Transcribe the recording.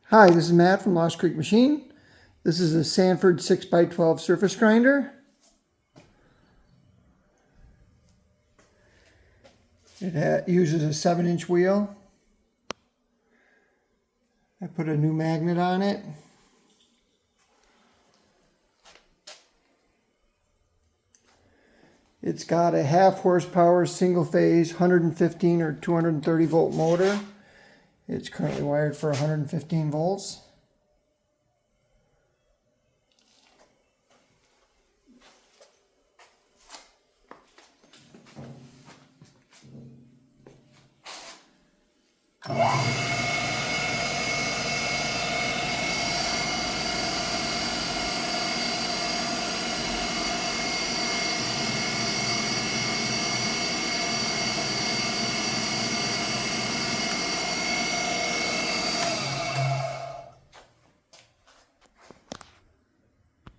Hi, this is Matt from Lost Creek Machine. This is a Sanford 6x12 surface grinder. It uses a 7-inch wheel. I put a new magnet on it. It's got a half horsepower single phase 115 or 230 volt motor. It's currently wired for 115 volts.